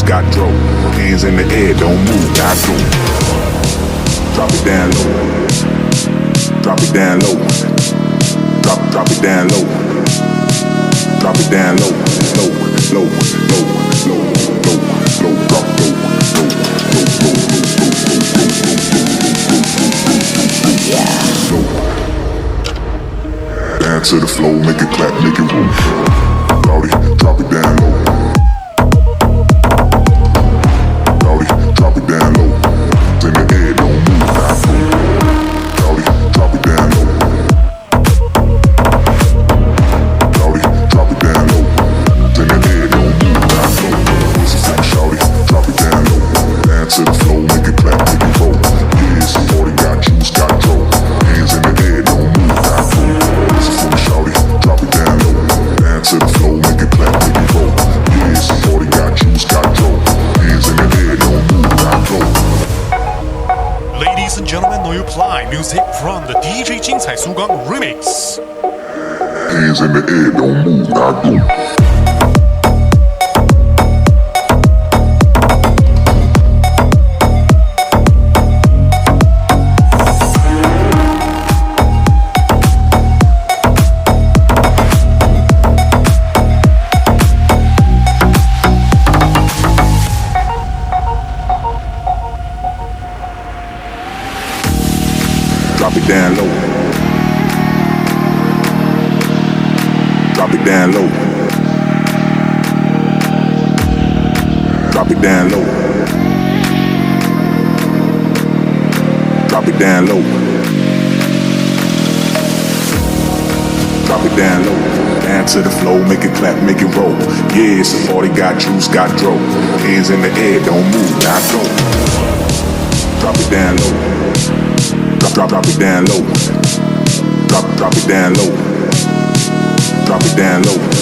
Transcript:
juice, got dro. Hands in the air, don't move, got go. Drop it down low. Drop it down low. Drop it down low. Drop it down low. Low, low, low, low, low, low, drop low, low, low, low, yeah. Low. Down to the floor, make it clap, make it roll. Rowdy, drop it down low. Rowdy, drop it down low. In the air, don't move, not move. Rowdy, drop it down low. Rowdy, drop it down low. In the air, don't move, not move. It's a funk, shawty, drop it down low. Down to the floor, make it clap, make it roll. Yeah, it's a 40, got juice, got dro. Hands in the air, don't move, not move. It's a funk, shawty, drop it down low. Down to the floor, make it clap, make it roll. Yeah, it's a 40, got juice, got dro. Hands in the air, don't move, not move. Ladies and gentlemen, now you play music from the DJ 精彩苏刚 remix. Hands in the air, don't move, not go. Drop it down low. Drop it down low. Drop it down low. Drop it down low. Drop it down low. Down to the floor, make it clap, make it roll. Yeah, it's a 40, got juice, got dro. Hands in the air, don't move, not go. Drop it down low. Drop it down low. Drop it down low. Drop it down low.